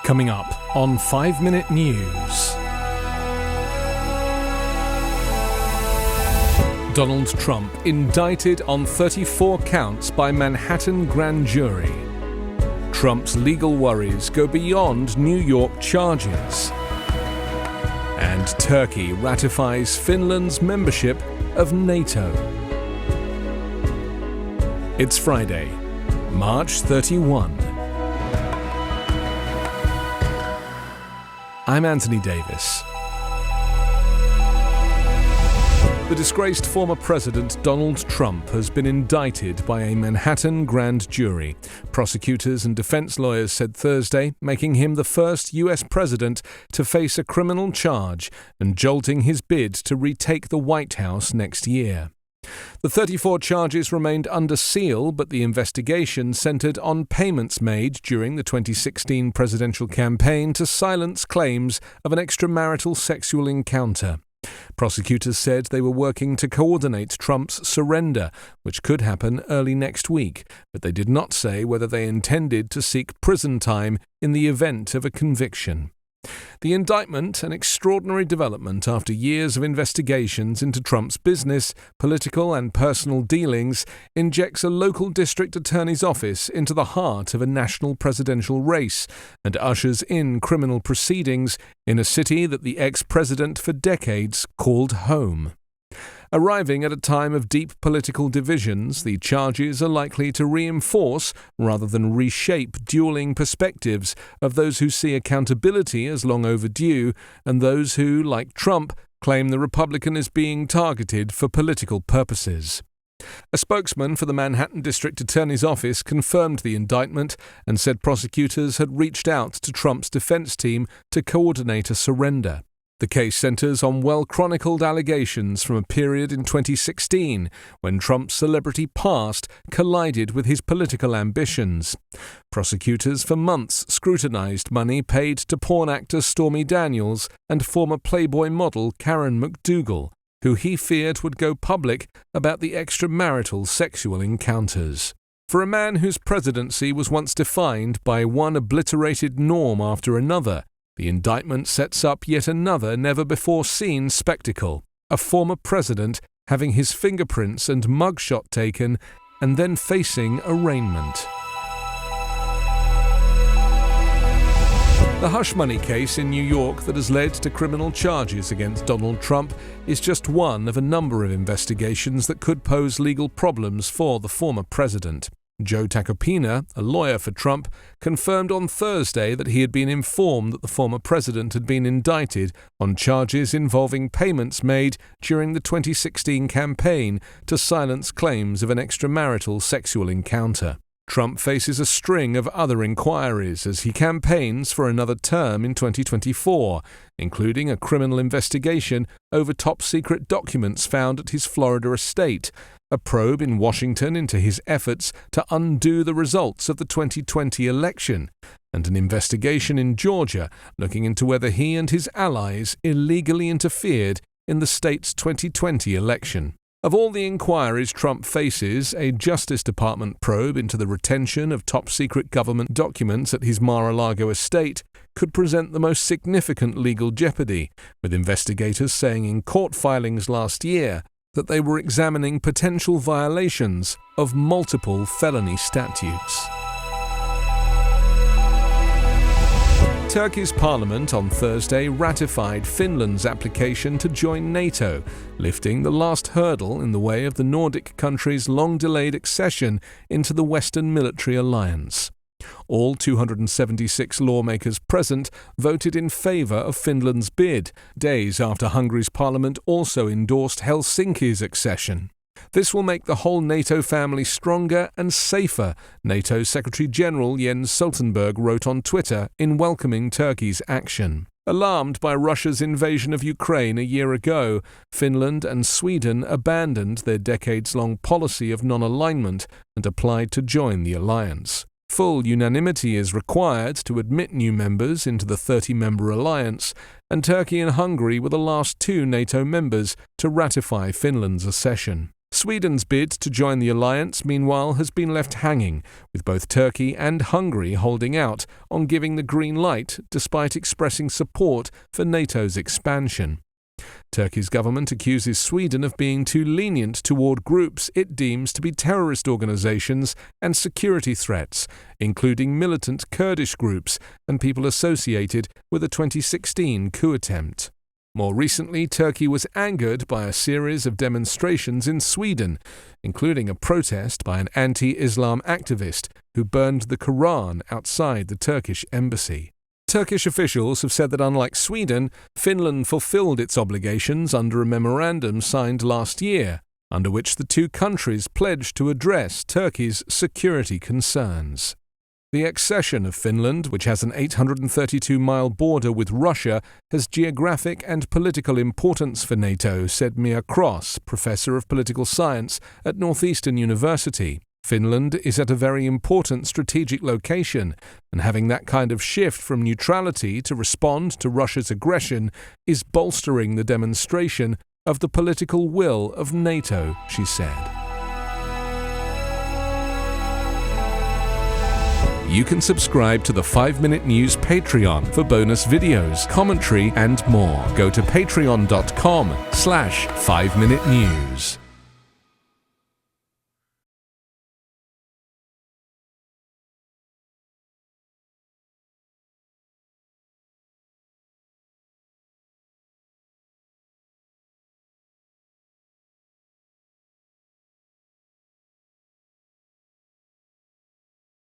Coming up on 5 Minute News. Donald Trump indicted on 34 counts by Manhattan grand jury. Trump's legal worries go beyond New York charges. And Turkey ratifies Finland's membership of NATO. It's Friday, March 31. I'm Anthony Davis. The disgraced former president Donald Trump has been indicted by a Manhattan grand jury. Prosecutors and defense lawyers said Thursday, making him the first U.S. president to face a criminal charge and jolting his bid to retake the White House next year. The 34 charges remained under seal, but the investigation centered on payments made during the 2016 presidential campaign to silence claims of an extramarital sexual encounter. Prosecutors said they were working to coordinate Trump's surrender, which could happen early next week, but they did not say whether they intended to seek prison time in the event of a conviction. The indictment, an extraordinary development after years of investigations into Trump's business, political and personal dealings, injects a local district attorney's office into the heart of a national presidential race and ushers in criminal proceedings in a city that the ex-president for decades called home. Arriving at a time of deep political divisions, the charges are likely to reinforce, rather than reshape, dueling perspectives of those who see accountability as long overdue and those who, like Trump, claim the Republican is being targeted for political purposes. A spokesman for the Manhattan District Attorney's Office confirmed the indictment and said prosecutors had reached out to Trump's defense team to coordinate a surrender. The case centers on well-chronicled allegations from a period in 2016 when Trump's celebrity past collided with his political ambitions. Prosecutors for months scrutinized money paid to porn actor Stormy Daniels and former Playboy model Karen McDougal, who he feared would go public about the extramarital sexual encounters. For a man whose presidency was once defined by one obliterated norm after another, the indictment sets up yet another never-before-seen spectacle, a former president having his fingerprints and mugshot taken and then facing arraignment. The hush money case in New York that has led to criminal charges against Donald Trump is just one of a number of investigations that could pose legal problems for the former president. Joe Tacopina, a lawyer for Trump, confirmed on Thursday that he had been informed that the former president had been indicted on charges involving payments made during the 2016 campaign to silence claims of an extramarital sexual encounter. Trump faces a string of other inquiries as he campaigns for another term in 2024, including a criminal investigation over top-secret documents found at his Florida estate, a probe in Washington into his efforts to undo the results of the 2020 election, and an investigation in Georgia looking into whether he and his allies illegally interfered in the state's 2020 election. Of all the inquiries Trump faces, a Justice Department probe into the retention of top-secret government documents at his Mar-a-Lago estate could present the most significant legal jeopardy, with investigators saying in court filings last year that they were examining potential violations of multiple felony statutes. Turkey's parliament on Thursday ratified Finland's application to join NATO, lifting the last hurdle in the way of the Nordic country's long-delayed accession into the Western military alliance. All 276 lawmakers present voted in favour of Finland's bid, days after Hungary's parliament also endorsed Helsinki's accession. This will make the whole NATO family stronger and safer, NATO Secretary-General Jens Stoltenberg wrote on Twitter in welcoming Turkey's action. Alarmed by Russia's invasion of Ukraine a year ago, Finland and Sweden abandoned their decades-long policy of non-alignment and applied to join the alliance. Full unanimity is required to admit new members into the 30-member alliance, and Turkey and Hungary were the last two NATO members to ratify Finland's accession. Sweden's bid to join the alliance, meanwhile, has been left hanging, with both Turkey and Hungary holding out on giving the green light despite expressing support for NATO's expansion. Turkey's government accuses Sweden of being too lenient toward groups it deems to be terrorist organizations and security threats, including militant Kurdish groups and people associated with a 2016 coup attempt. More recently, Turkey was angered by a series of demonstrations in Sweden, including a protest by an anti-Islam activist who burned the Quran outside the Turkish embassy. Turkish officials have said that unlike Sweden, Finland fulfilled its obligations under a memorandum signed last year, under which the two countries pledged to address Turkey's security concerns. The accession of Finland, which has an 832-mile border with Russia, has geographic and political importance for NATO, said Mia Cross, professor of political science at Northeastern University. Finland is at a very important strategic location, and having that kind of shift from neutrality to respond to Russia's aggression is bolstering the demonstration of the political will of NATO, she said. You can subscribe to the 5-Minute News Patreon for bonus videos, commentary, and more. Go to patreon.com/5minutenews.